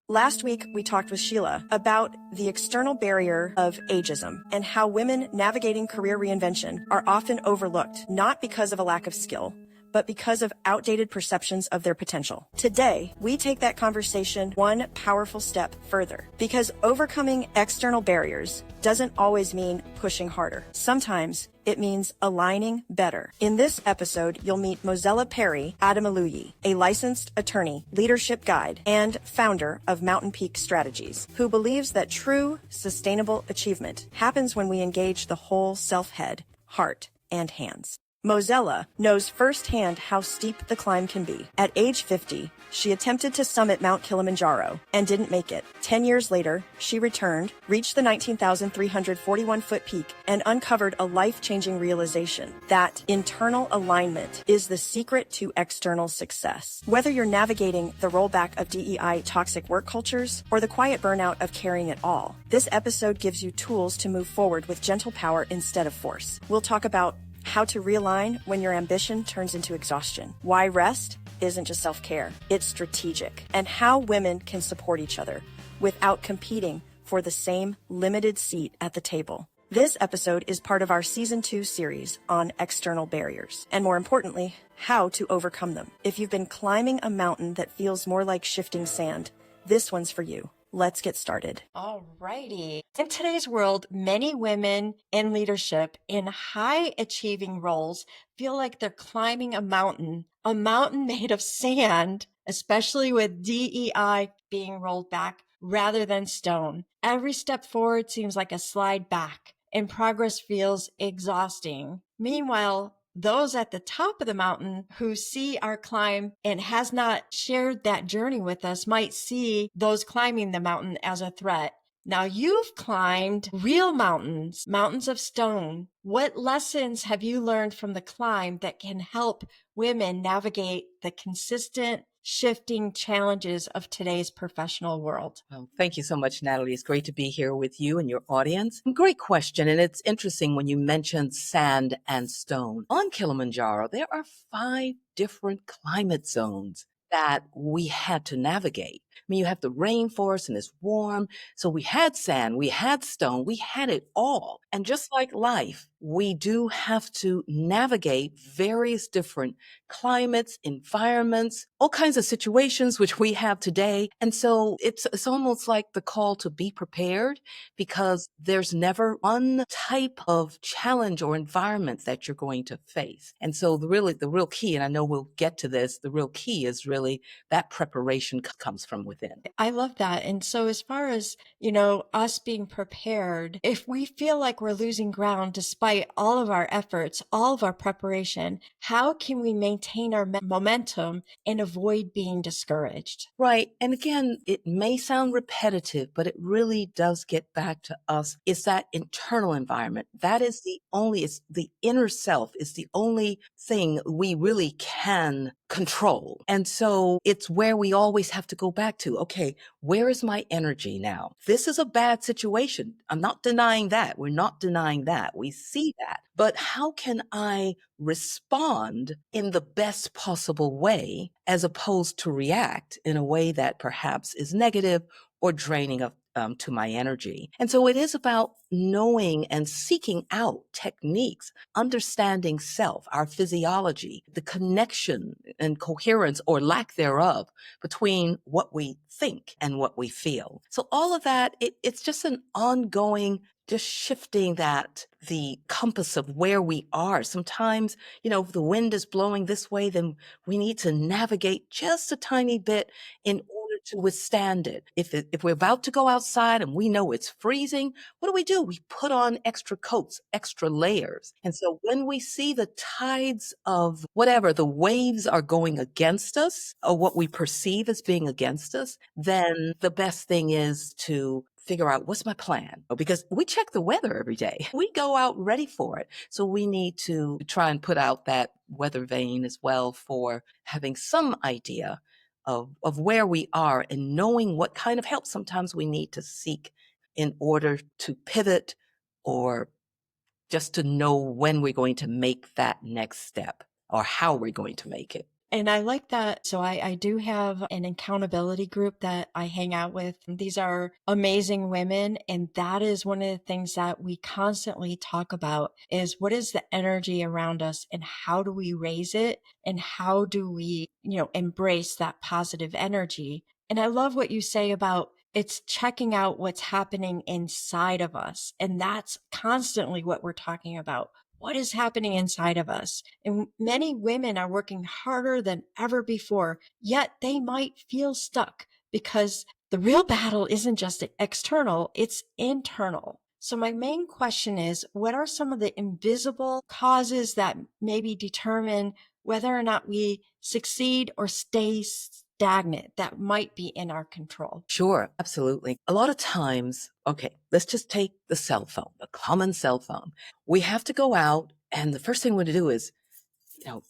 Last week, we talked with Sheila about the external barrier of ageism and how women navigating career reinvention are often overlooked, not because of a lack of skill, but because of outdated perceptions of their potential. Today, we take that conversation one powerful step further, because overcoming external barriers doesn't always mean pushing harder. Sometimes it means aligning better. In this episode, you'll meet Mozella Perry Ademiluyi, a licensed attorney, leadership guide, and founder of Mountain Peak Strategies, who believes that true, sustainable achievement happens when we engage the whole self-head, heart, and hands. Mozella knows firsthand how steep the climb can be. At age 50, she attempted to summit Mount Kilimanjaro and didn't make it. 10 years later, she returned, reached the 19,341-foot peak, and uncovered a life-changing realization that internal alignment is the secret to external success. Whether you're navigating the rollback of DEI toxic work cultures or the quiet burnout of carrying it all, this episode gives you tools to move forward with gentle power instead of force. We'll talk about how to realign when your ambition turns into exhaustion, why rest isn't just self-care, it's strategic, and how women can support each other without competing for the same limited seat at the table. This episode is part of our Season 2 series on external barriers, and more importantly, how to overcome them. If you've been climbing a mountain that feels more like shifting sand, this one's for you. Let's get started. Alrighty. In today's world, many women in leadership in high achieving roles feel like they're climbing a mountain made of sand, especially with DEI being rolled back rather than stone. Every step forward seems like a slide back, and progress feels exhausting. Meanwhile, those at the top of the mountain who see our climb and has not shared that journey with us might see those climbing the mountain as a threat. Now you've climbed real mountains, mountains of stone. What lessons have you learned from the climb that can help women navigate the consistent shifting challenges of today's professional world? Well, thank you so much, Natalie. It's great to be here with you and your audience. Great question. And it's interesting when you mentioned sand and stone. On Kilimanjaro, there are 5 different climate zones that we had to navigate. I mean, you have the rainforest and it's warm. So we had sand, we had stone, we had it all. And just like life, we do have to navigate various different climates, environments, all kinds of situations which we have today. And so it's almost like the call to be prepared, because there's never one type of challenge or environment that you're going to face. And so the real key, and I know we'll get to this, the real key is really that preparation comes from within. I love that. And so as far as, us being prepared, if we feel like we're losing ground despite all of our efforts, all of our preparation, how can we maintain our momentum and avoid being discouraged? Right. And again, it may sound repetitive, but it really does get back to us. It's that internal environment. That is it's the inner self is the only thing we really can control. And so it's where we always have to go back to, okay, where is my energy now? This is a bad situation. I'm not denying that. We're not denying that. We see that. But how can I respond in the best possible way as opposed to react in a way that perhaps is negative or draining to my energy? And so it is about knowing and seeking out techniques, understanding self, our physiology, the connection and coherence or lack thereof between what we think and what we feel. So all of that, it's just an ongoing just shifting the compass of where we are. Sometimes, if the wind is blowing this way, then we need to navigate just a tiny bit in order to withstand it. If we're about to go outside and we know it's freezing, what do? We put on extra coats, extra layers. And so when we see the tides of whatever, the waves are going against us or what we perceive as being against us, then the best thing is to figure out what's my plan, because we check the weather every day. We go out ready for it. So we need to try and put out that weather vane as well for having some idea of where we are and knowing what kind of help sometimes we need to seek in order to pivot or just to know when we're going to make that next step or how we're going to make it. And I like that. So I do have an accountability group that I hang out with. These are amazing women. And that is one of the things that we constantly talk about is what is the energy around us and how do we raise it? And how do we, embrace that positive energy? And I love what you say about it's checking out what's happening inside of us. And that's constantly what we're talking about. What is happening inside of us? And many women are working harder than ever before, yet they might feel stuck because the real battle isn't just external, it's internal. So my main question is, what are some of the invisible causes that maybe determine whether or not we succeed or stay stagnant that might be in our control? Sure, absolutely. A lot of times, okay, let's just take the cell phone, the common cell phone. We have to go out, and the first thing we want to do is,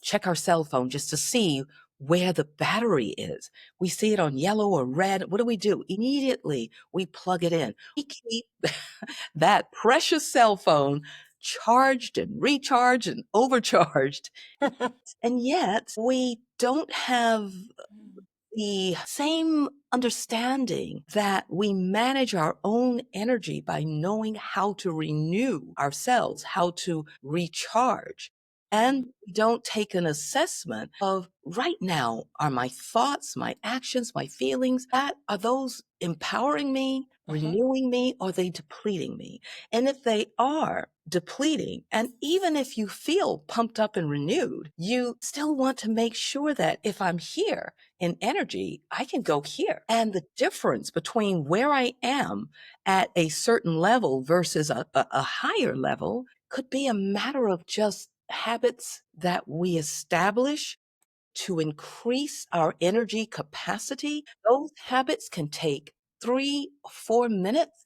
check our cell phone just to see where the battery is. We see it on yellow or red. What do? Immediately, we plug it in. We keep that precious cell phone charged and recharged and overcharged. And yet, we don't have the same understanding that we manage our own energy by knowing how to renew ourselves, how to recharge. And we don't take an assessment of right now, are my thoughts, my actions, my feelings, are those empowering me, renewing me, or are they depleting me? And if they are depleting, and even if you feel pumped up and renewed, you still want to make sure that if I'm here, in energy, I can go here. And the difference between where I am at a certain level versus a higher level could be a matter of just habits that we establish to increase our energy capacity. Those habits can take 3 or 4 minutes.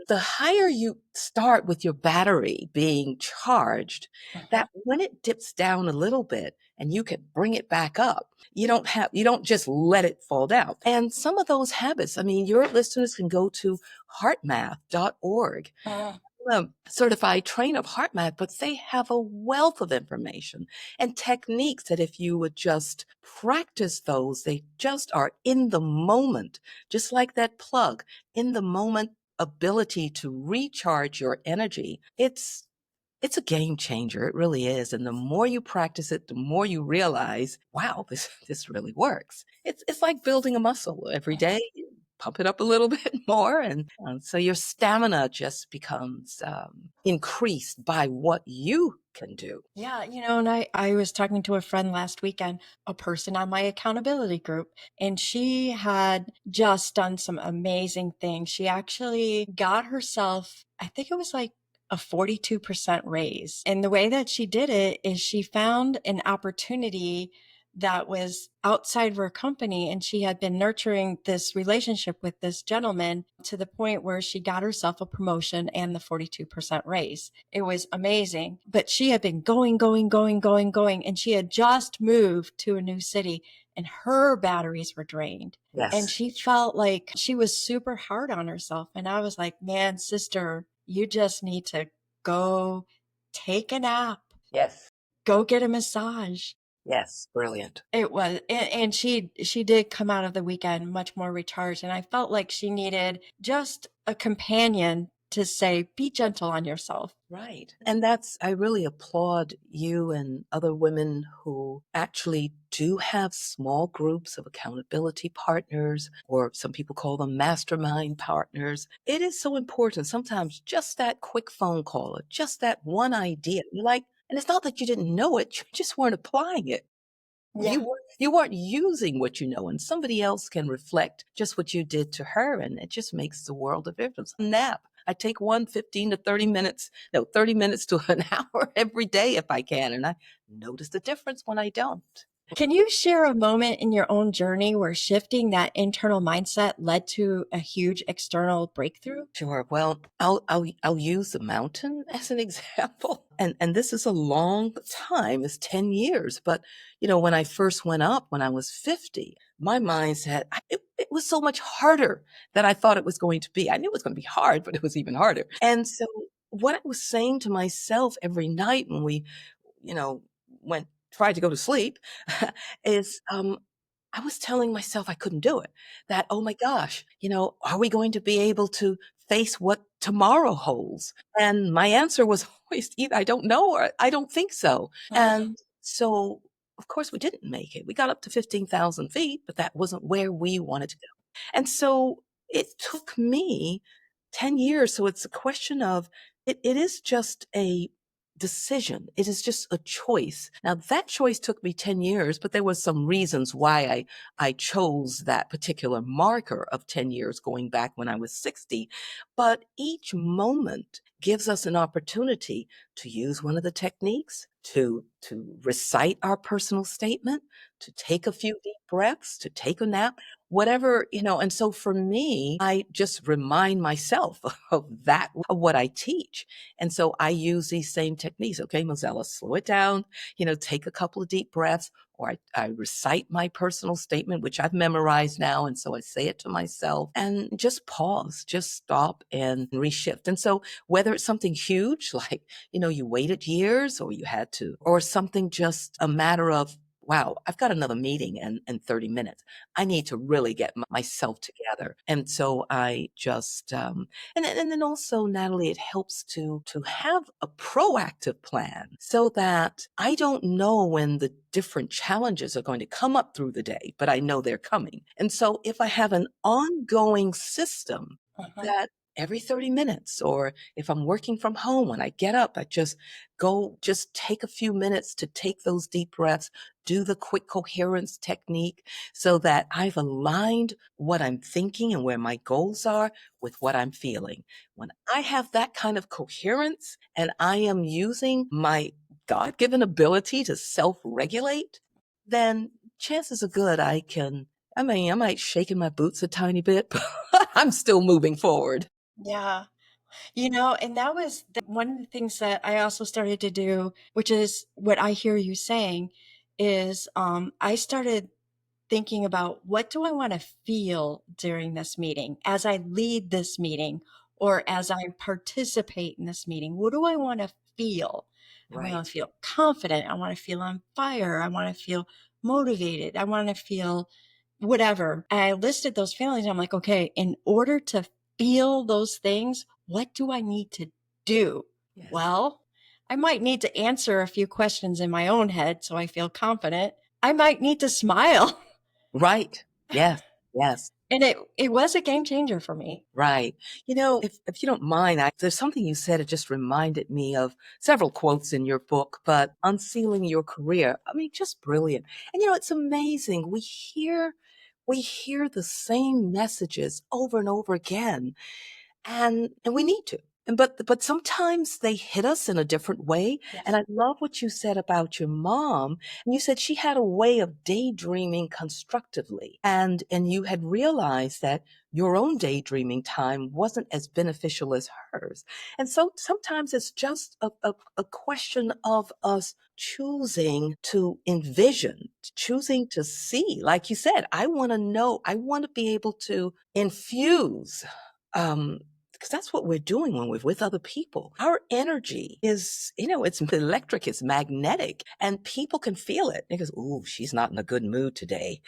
The higher you start with your battery being charged, that when it dips down a little bit and you can bring it back up, you don't just let it fall down. And some of those habits, I mean, your listeners can go to heartmath.org, a certified trainer of heart math, but they have a wealth of information and techniques that if you would just practice those, they just are in the moment, just like that plug, in the moment ability to recharge your energy. It's a game changer. It really is. And the more you practice it, the more you realize, wow, this really works. It's like building a muscle every day. You pump it up a little bit more. And so your stamina just becomes increased by what you can do. Yeah, and I was talking to a friend last weekend, a person on my accountability group, and she had just done some amazing things. She actually got herself, I think it was like a 42% raise. And the way that she did it is she found an opportunity that was outside of her company, and she had been nurturing this relationship with this gentleman to the point where she got herself a promotion and the 42% raise. It was amazing, but she had been going, and she had just moved to a new city and her batteries were drained. And Yes. she felt like she was super hard on herself. And I was like, man, sister, you just need to go take a nap, Yes. go get a massage. Yes. Brilliant. It was, and she did come out of the weekend much more recharged, and I felt like she needed just a companion to say, be gentle on yourself. Right. And I really applaud you and other women who actually do have small groups of accountability partners, or some people call them mastermind partners. It is so important. Sometimes just that quick phone call or just that one idea, you're like, and it's not that you didn't know it, you just weren't applying it. Yeah. You weren't using what you know, and somebody else can reflect just what you did to her, and it just makes the world of difference. Nap. I take 15 to 30 minutes, no, 30 minutes to an hour every day if I can, and I notice the difference when I don't. Can you share a moment in your own journey where shifting that internal mindset led to a huge external breakthrough? Sure. Well, I'll use the mountain as an example. And this is a long time, it's 10 years. But, when I first went up when I was 50, my mindset, it was so much harder than I thought it was going to be. I knew it was going to be hard, but it was even harder. And so what I was saying to myself every night when we, you know, went tried to go to sleep, is I was telling myself I couldn't do it. That, oh my gosh, are we going to be able to face what tomorrow holds? And my answer was always either I don't know or I don't think so. And so, of course, we didn't make it. We got up to 15,000 feet, but that wasn't where we wanted to go. And so it took me 10 years. So it's a question of it is just a decision. It is just a choice. Now that choice took me 10 years, but there was some reasons why I chose that particular marker of 10 years going back when I was 60. But each moment gives us an opportunity to use one of the techniques, to recite our personal statement, to take a few deep breaths, to take a nap, whatever, and so for me, I just remind myself of that, of what I teach. And so I use these same techniques. Okay, Mozella, slow it down, take a couple of deep breaths, or I recite my personal statement, which I've memorized now. And so I say it to myself and just pause, just stop and reshift. And so whether it's something huge, like, you waited years or you had to, or something just a matter of, wow, I've got another meeting in 30 minutes. I need to really get myself together. And so I just, and then also, Natalie, it helps to have a proactive plan so that I don't know when the different challenges are going to come up through the day, but I know they're coming. And so if I have an ongoing system that every 30 minutes, or if I'm working from home, when I get up, I just take a few minutes to take those deep breaths, do the quick coherence technique so that I've aligned what I'm thinking and where my goals are with what I'm feeling. When I have that kind of coherence and I am using my God-given ability to self-regulate, then chances are good I might shake in my boots a tiny bit, but I'm still moving forward. Yeah. And that was one of the things that I also started to do, which is what I hear you saying is I started thinking about what do I want to feel during this meeting as I lead this meeting or as I participate in this meeting. What do I want to feel? I want Right. to feel confident. I want to feel on fire. I want to feel motivated. I want to feel whatever. And I listed those feelings. I'm like, okay, in order to feel those things, what do I need to do? Yes. Well, I might need to answer a few questions in my own head so I feel confident. I might need to smile. Right. Yes. Yes. And it was a game changer for me. Right. If you don't mind, there's something you said, it just reminded me of several quotes in your book, but unsealing your career. I mean, just brilliant. And it's amazing. We hear the same messages over and over again. And we need to. But sometimes they hit us in a different way. And Yes. I love what you said about your mom. And you said she had a way of daydreaming constructively. And you had realized that your own daydreaming time wasn't as beneficial as hers. And so sometimes it's just a question of us choosing to envision, choosing to see. Like you said, I want to know, I want to be able to infuse um, because that's what we're doing when we're with other people. Our energy is, it's electric, it's magnetic, and people can feel it. Because, ooh, she's not in a good mood today.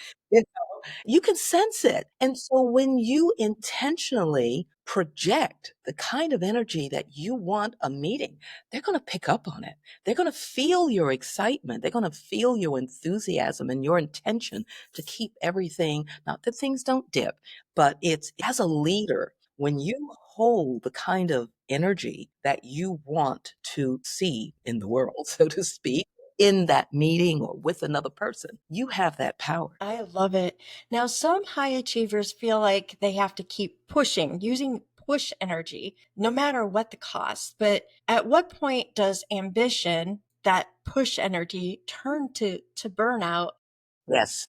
You can sense it. And so when you intentionally project the kind of energy that you want a meeting, they're going to pick up on it. They're going to feel your excitement. They're going to feel your enthusiasm and your intention to keep everything, not that things don't dip, but it's as a leader, when you hold the kind of energy that you want to see in the world, so to speak, in that meeting or with another person, you have that power. I love it. Now, some high achievers feel like they have to keep pushing, using push energy, no matter what the cost. But at what point does ambition, that push energy, turn to burnout? Yes.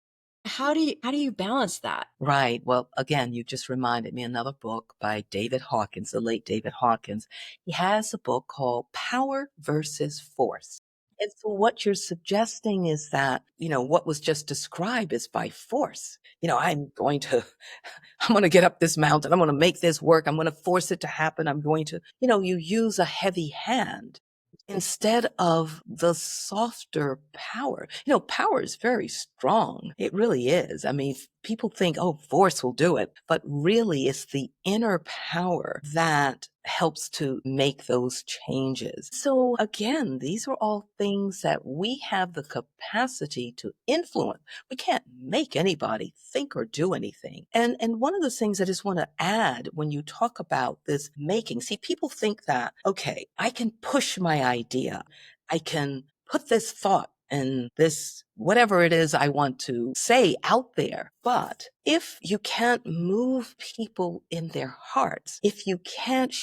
How do you balance that? Right. Well, again, you just reminded me another book by David Hawkins, the late David Hawkins. He has a book called Power versus Force. And so what you're suggesting is that, what was just described is by force. I'm going to get up this mountain. I'm going to make this work. I'm going to force it to happen. I'm going to, you use a heavy hand. instead of the softer power. Power is very strong. It really is. I mean, people think, oh, force will do it, but really it's the inner power that helps to make those changes. So again, these are all things that we have the capacity to influence. We can't make anybody think or do anything. And one of the things I just want to add when you talk about this making, see, people think that, okay, I can push my idea. I can put this thought and this whatever it is I want to say out there. But if you can't move people in their hearts, if you can't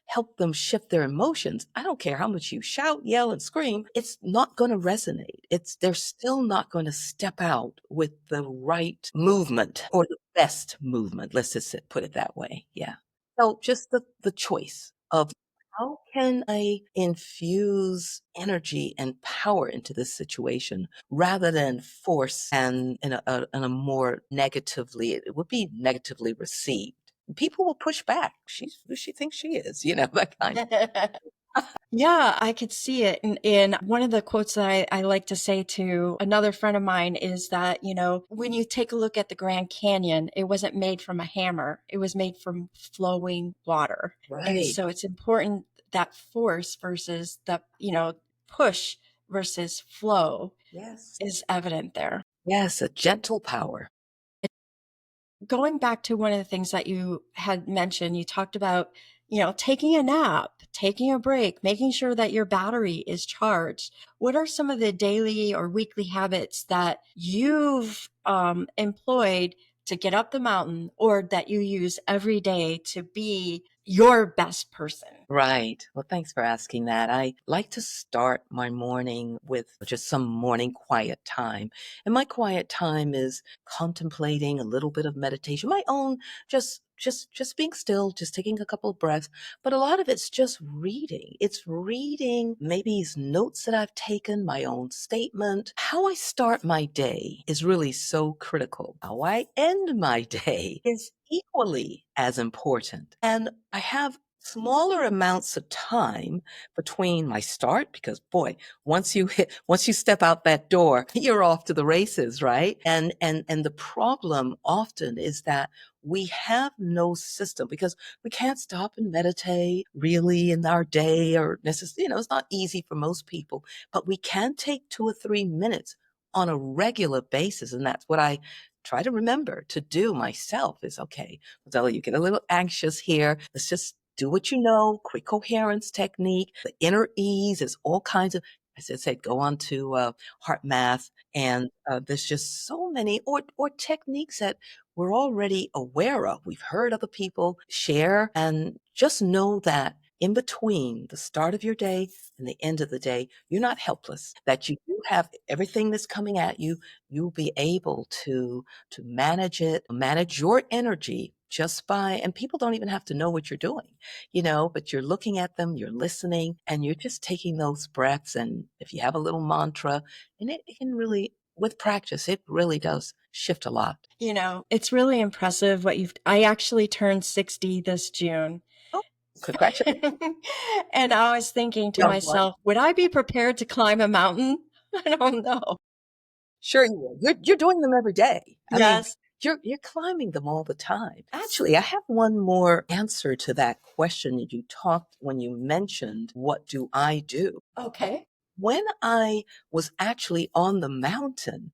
help them shift their emotions, I don't care how much you shout, yell, and scream, it's not going to resonate. They're still not going to step out with the right movement or the best movement. Let's just put it that way. Yeah. So just the choice of how can I infuse energy and power into this situation rather than force and in a more negatively, it would be negatively received. People will push back. She's who she thinks she is, that kind Yeah, I could see it. And one of the quotes that I like to say to another friend of mine is that, when you take a look at the Grand Canyon, it wasn't made from a hammer, it was made from flowing water. And Right. so it's important that force versus the, push versus flow Yes. is evident there. Yes, a gentle power. Going back to one of the things that you had mentioned, you talked about, taking a nap, taking a break, making sure that your battery is charged. What are some of the daily or weekly habits that you've employed to get up the mountain or that you use every day to be your best person? Right. Well, thanks for asking that. I like to start my morning with just some morning quiet time. And my quiet time is contemplating a little bit of meditation, my own, just being still, just taking a couple of breaths. But a lot of it's just reading. It's reading maybe notes that I've taken, my own statement. How I start my day is really so critical. How I end my day is equally as important. And I have smaller amounts of time between my start because boy, once you step out that door, you're off to the races, right? And the problem often is that we have no system because we can't stop and meditate really in our day or necessarily, it's not easy for most people, but we can take 2 or 3 minutes on a regular basis. And that's what I try to remember to do myself is, okay, Mozella, you get a little anxious here. Let's just do what you know, quick coherence technique, the inner ease is all kinds of, as I said, go on to heart math. And there's just so many, or techniques that we're already aware of. We've heard other people share and just know that in between the start of your day and the end of the day, you're not helpless, that you do have everything that's coming at you. You'll be able to manage it, manage your energy just by, and people don't even have to know what you're doing, but you're looking at them, you're listening, and you're just taking those breaths. And if you have a little mantra, and it can really, with practice, it really does shift a lot. It's really impressive I actually turned 60 this June. Oh, congratulations. And I was thinking to Young one. myself, would I be prepared to climb a mountain? I don't know. Sure you will. You're doing them every day. I mean, Yes. you're climbing them all the time. Actually, I have one more answer to that question that you talked when you mentioned, what do I do? Okay. When I was actually on the mountain,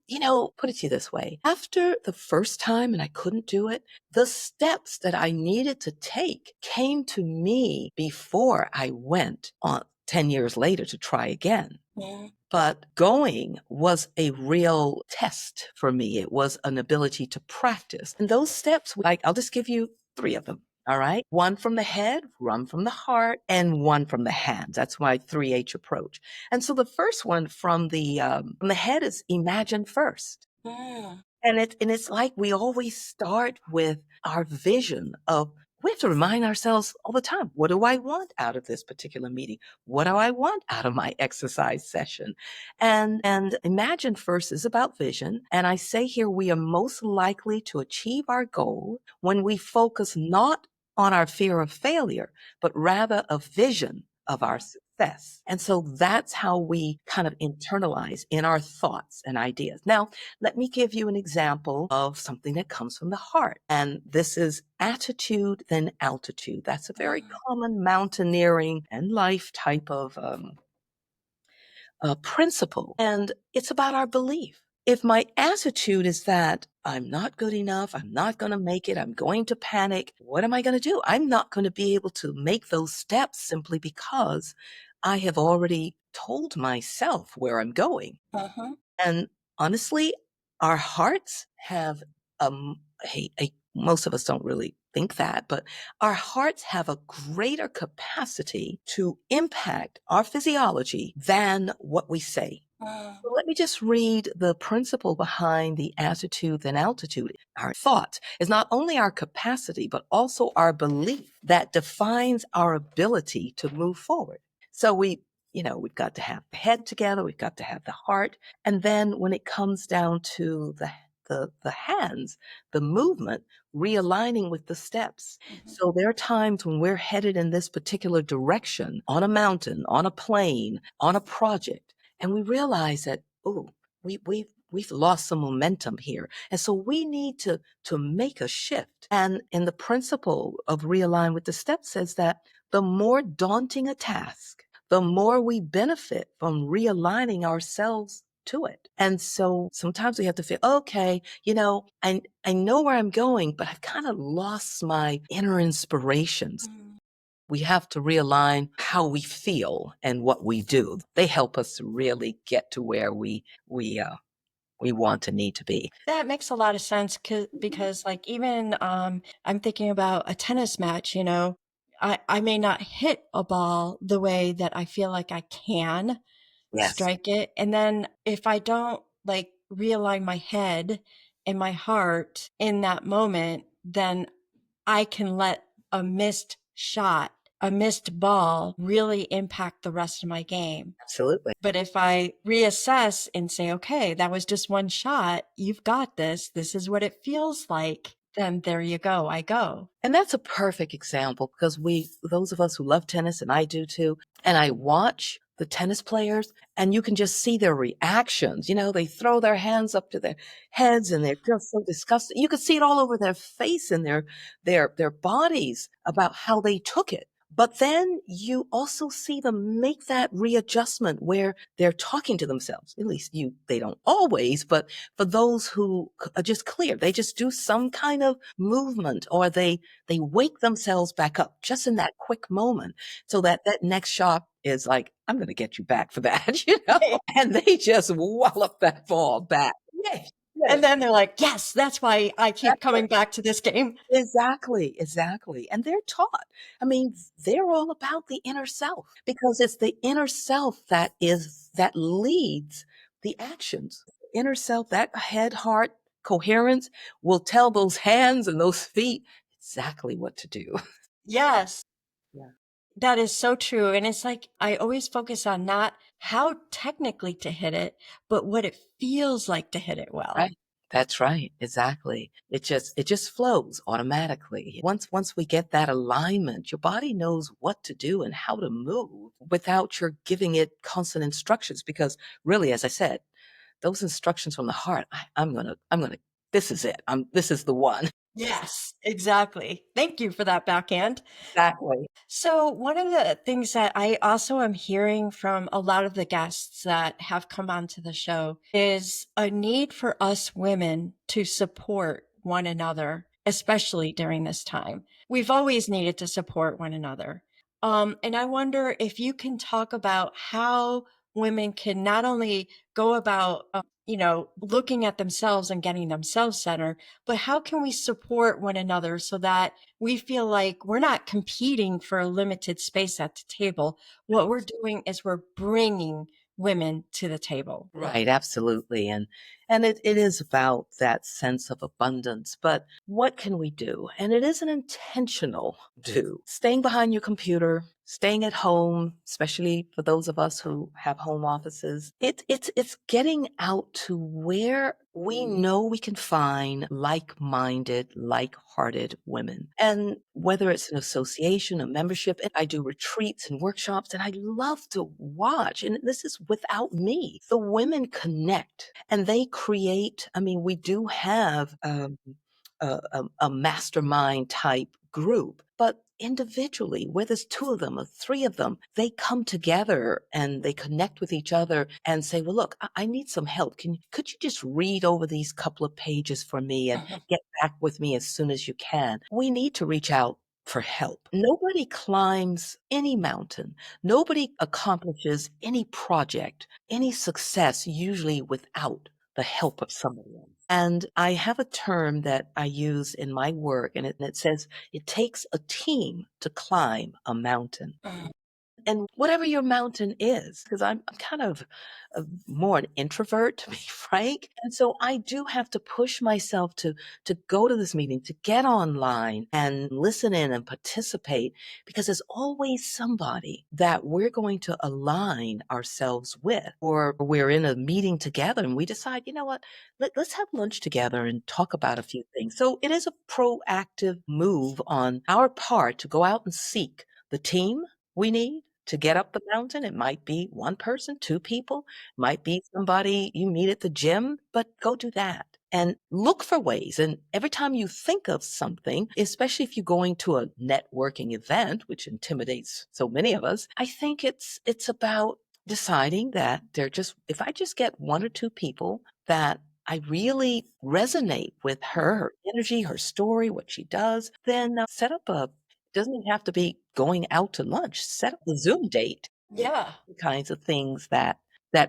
put it to you this way. After the first time and I couldn't do it, the steps that I needed to take came to me before I went on 10 years later to try again. Yeah. But going was a real test for me. It was an ability to practice. And those steps, like, I'll just give you 3 of them. All right. One from the head, one from the heart, and one from the hands. That's my 3H approach. And so the first one from the head is imagine first. Mm. And it's like we always start with our vision of, we have to remind ourselves all the time, what do I want out of this particular meeting? What do I want out of my exercise session? And imagine first is about vision. And I say here, we are most likely to achieve our goal when we focus not on our fear of failure, but rather a vision of our success. success. And so that's how we kind of internalize in our thoughts and ideas. Now, let me give you an example of something that comes from the heart. And this is attitude then altitude. That's a very common mountaineering and life type of principle. And it's about our belief. If my attitude is that I'm not good enough, I'm not going to make it, I'm going to panic, what am I going to do? I'm not going to be able to make those steps simply because I have already told myself where I'm going. Uh-huh. And honestly, our hearts have most of us don't really think that, but our hearts have a greater capacity to impact our physiology than what we say. So let me just read the principle behind the attitude and altitude. Our thought is not only our capacity, but also our belief that defines our ability to move forward. So we've got to have the head together, we've got to have the heart. And then when it comes down to the hands, the movement, realigning with the steps. So there are times when we're headed in this particular direction on a mountain, on a plane, on a project, and we realize that, oh, we've lost some momentum here. And so we need to make a shift. And in the principle of realign with the steps says that the more daunting a task, the more we benefit from realigning ourselves to it. And so sometimes we have to feel, okay, I know where I'm going, but I've kind of lost my inner inspirations. We have to realign how we feel and what we do. They help us to really get to where we want to need to be. That makes a lot of sense because like even I'm thinking about a tennis match, I may not hit a ball the way that I feel like I can Yes, strike it. And then if I don't like realign my head and my heart in that moment, then I can let a missed shot, a missed ball really impact the rest of my game. absolutely. But if I reassess and say, okay, that was just one shot, you've got this, this is what it feels like, then there you go, I go. And that's a perfect example because those of us who love tennis, and I do too, and I watch the tennis players and you can just see their reactions. They throw their hands up to their heads and they're just so disgusted. You can see it all over their face and their bodies about how they took it. But then you also see them make that readjustment where they're talking to themselves. At least they don't always, but for those who are just clear, they just do some kind of movement or they wake themselves back up just in that quick moment so that next shot is like, I'm going to get you back for that, and they just wallop that ball back. Yes, And yes. then they're like, yes, that's why I keep coming back to this game. Exactly, exactly. And they're taught. I mean, they're all about the inner self because it's the inner self that leads the actions. Inner self, that head, heart, coherence will tell those hands and those feet exactly what to do. Yes, Yeah. that is so true. And it's like, I always focus on not how technically to hit it, but what it feels like to hit it well. Right. That's right. Exactly. It just flows automatically. Once we get that alignment, your body knows what to do and how to move without your giving it constant instructions. Because really, as I said, those instructions from the heart, I'm gonna, this is it. This is the one. Yes, exactly. Thank you for that backhand. Exactly. So, one of the things that I also am hearing from a lot of the guests that have come onto the show is a need for us women to support one another, especially during this time. We've always needed to support one another. And I wonder if you can talk about how women can not only go about, looking at themselves and getting themselves centered, but how can we support one another so that we feel like we're not competing for a limited space at the table. What we're doing is we're bringing women to the table. Right, absolutely. And it is about that sense of abundance. But what can we do? And it is an intentional do. Staying behind your computer, staying at home, especially for those of us who have home offices, it's getting out to where we know we can find like-minded, like-hearted women. And whether it's an association, a membership, and I do retreats and workshops, and I love to watch, and this is without me. The women connect and they create, I mean, we do have a mastermind type group, but individually, where there's two of them or three of them, they come together and they connect with each other and say, well, look, I need some help. Could you just read over these couple of pages for me and get back with me as soon as you can? We need to reach out for help. Nobody climbs any mountain. Nobody accomplishes any project, any success, usually without the help of somebody else. And I have a term that I use in my work, and it says it takes a team to climb a mountain. And whatever your mountain is, because I'm kind of more an introvert, to be frank. And so I do have to push myself to go to this meeting, to get online and listen in and participate, because there's always somebody that we're going to align ourselves with. Or we're in a meeting together and we decide, you know what, let's have lunch together and talk about a few things. So it is a proactive move on our part to go out and seek the team we need to get up the mountain. It might be one person, two people, might be somebody you meet at the gym, but go do that and look for ways. And every time you think of something, especially if you're going to a networking event, which intimidates so many of us, I think it's about deciding that if I just get one or two people that I really resonate with her energy, her story, what she does, then set up doesn't have to be going out to lunch. Set up a Zoom date. Yeah, The kinds of things that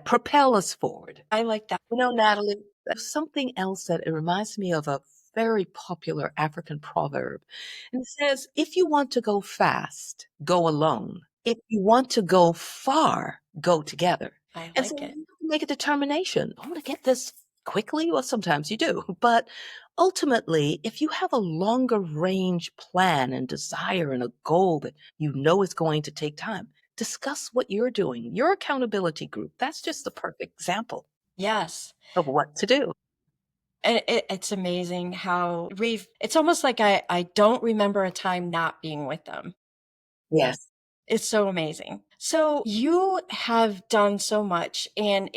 propel us forward. I like that. Natalie, there's something else that it reminds me of a very popular African proverb. And it says, if you want to go fast, go alone. If you want to go far, go together. I And so like you it. have to make a determination. I want to get this quickly. Well, sometimes you do. But ultimately, if you have a longer range plan and desire and a goal that you know is going to take time, discuss what you're doing. Your accountability group, that's just the perfect example Yes. of what to do. And it's amazing how it's almost like I don't remember a time not being with them. Yes. It's so amazing. So you have done so much, and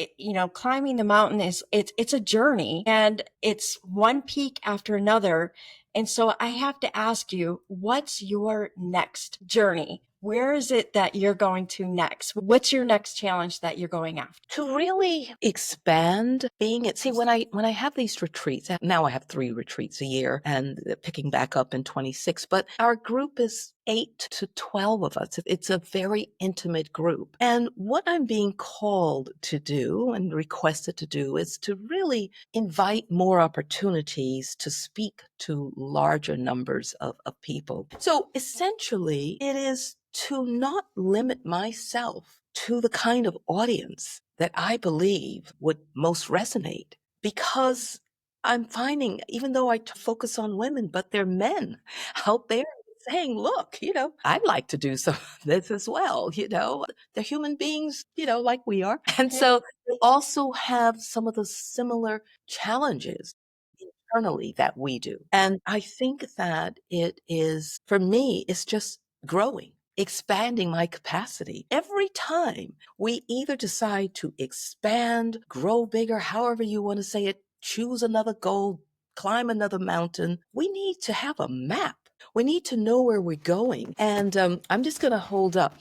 climbing the mountain it's a journey, and it's one peak after another. And so I have to ask you, what's your next journey? Where is it that you're going to next? What's your next challenge that you're going after? To really expand being it. See, when I have these retreats, now I have 3 retreats a year and picking back up in 26, but our group is 8 to 12 of us. It's a very intimate group. And what I'm being called to do and requested to do is to really invite more opportunities to speak to larger numbers of people. So essentially, it is to not limit myself to the kind of audience that I believe would most resonate, because I'm finding, even though I focus on women, but there are men out there saying, look, I'd like to do some of this as well. They're human beings, like we are. And so they also have some of the similar challenges internally that we do. And I think that it is, for me, it's just growing, expanding my capacity. Every time we either decide to expand, grow bigger, however you want to say it, choose another goal, climb another mountain, we need to have a map. We need to know where we're going. And I'm just going to hold up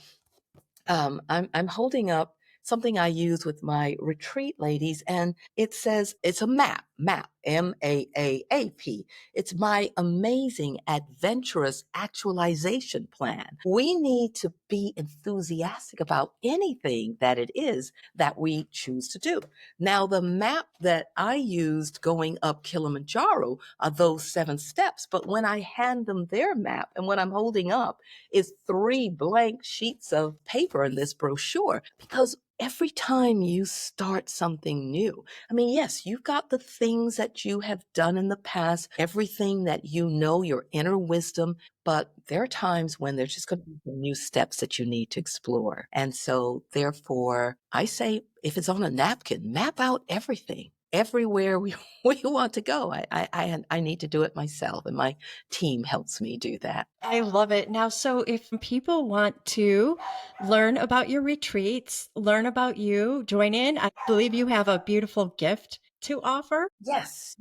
I'm holding up something I use with my retreat ladies, and it says it's a map, MAAAP. It's my amazing, adventurous actualization plan. We need to be enthusiastic about anything that it is that we choose to do. Now, the map that I used going up Kilimanjaro are those 7 steps, but when I hand them their map and what I'm holding up is 3 blank sheets of paper in this brochure, because every time you start something new, I mean, yes, you've got the thing things that you have done in the past, everything that you know, your inner wisdom. But there are times when there's just going to be some new steps that you need to explore. And so therefore, I say, if it's on a napkin, map out everything. Everywhere we want to go. I need to do it myself, and my team helps me do that. I love it. Now, so if people want to learn about your retreats, learn about you, join in, I believe you have a beautiful gift to offer. Yes.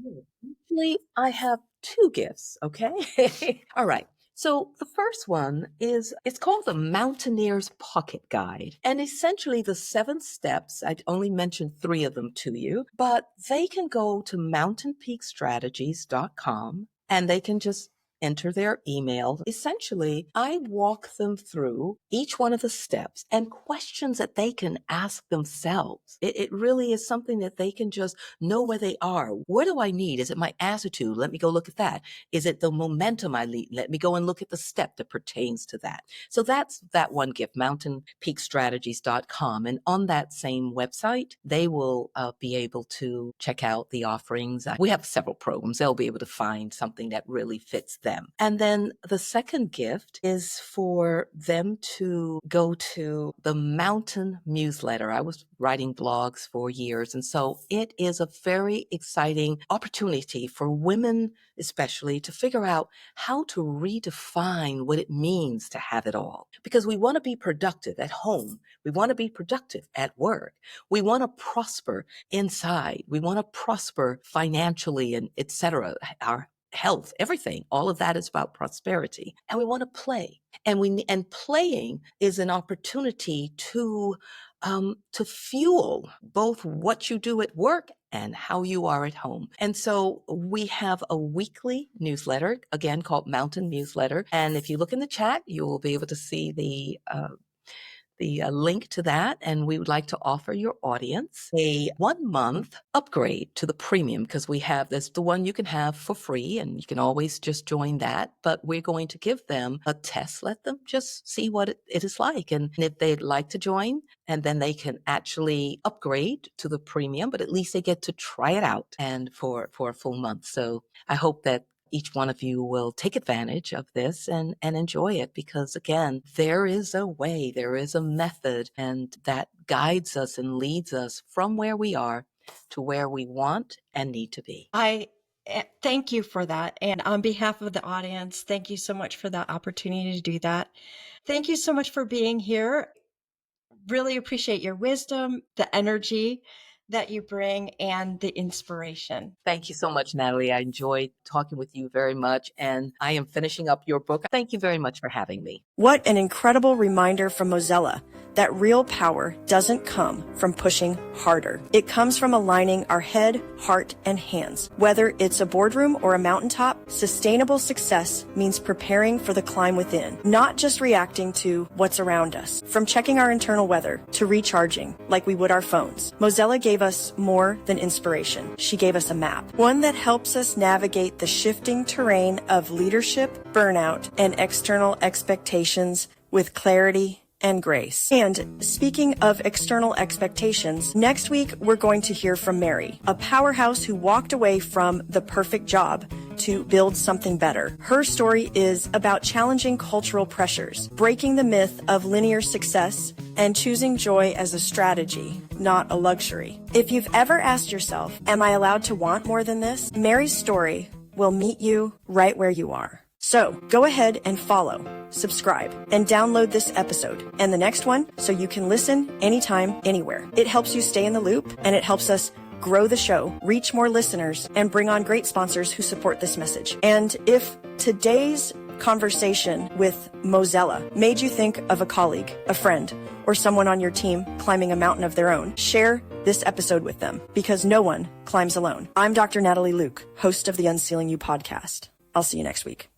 Actually, I have two gifts, okay? All right. So the first one is, it's called the Mountaineer's Pocket Guide. And essentially the 7 steps, I only mentioned 3 of them to you, but they can go to mountainpeakstrategies.com and they can just enter their email. Essentially, I walk them through each one of the steps and questions that they can ask themselves. It really is something that they can just know where they are. What do I need? Is it my attitude? Let me go look at that. Is it the momentum I lead? Let me go and look at the step that pertains to that. So that's that one gift, mountainpeakstrategies.com. And on that same website, they will be able to check out the offerings. We have several programs. They'll be able to find something that really fits them. And then the second gift is for them to go to the Mountain newsletter. I was writing blogs for years, and so it is a very exciting opportunity for women, especially, to figure out how to redefine what it means to have it all. Because we want to be productive at home. We want to be productive at work. We want to prosper inside. We want to prosper financially and etc. Our health, everything, all of that is about prosperity. And we want to play. And playing is an opportunity to fuel both what you do at work and how you are at home. And so we have a weekly newsletter, again, called Mountain Newsletter. And if you look in the chat, you will be able to see the link to that. And we would like to offer your audience a 1-month upgrade to the premium, because we have this, the one you can have for free and you can always just join that. But we're going to give them a test, let them just see what it is like. And if they'd like to join, and then they can actually upgrade to the premium, but at least they get to try it out and for a full month. So I hope that each one of you will take advantage of this and enjoy it, because again, there is a way, there is a method, and that guides us and leads us from where we are to where we want and need to be. I thank you for that. And on behalf of the audience, thank you so much for the opportunity to do that. Thank you so much for being here. Really appreciate your wisdom, the energy that you bring, and the inspiration. Thank you so much, Natalie. I enjoyed talking with you very much, and I am finishing up your book. Thank you very much for having me. What an incredible reminder from Mozella that real power doesn't come from pushing harder. It comes from aligning our head, heart, and hands. Whether it's a boardroom or a mountaintop, sustainable success means preparing for the climb within, not just reacting to what's around us. From checking our internal weather to recharging like we would our phones, Mozella gave us more than inspiration. She gave us a map, one that helps us navigate the shifting terrain of leadership, burnout, and external expectations with clarity and grace. And speaking of external expectations, next week we're going to hear from Mary, a powerhouse who walked away from the perfect job to build something better. Her story is about challenging cultural pressures, breaking the myth of linear success, and choosing joy as a strategy, not a luxury. If you've ever asked yourself, am I allowed to want more than this? Mary's story will meet you right where you are. So go ahead and follow, subscribe, and download this episode and the next one so you can listen anytime, anywhere. It helps you stay in the loop, and it helps us grow the show, reach more listeners, and bring on great sponsors who support this message. And if today's conversation with Mozella made you think of a colleague, a friend, or someone on your team climbing a mountain of their own, share this episode with them, because no one climbs alone. I'm Dr. Natalie Luke, host of the Unsealing You podcast. I'll see you next week.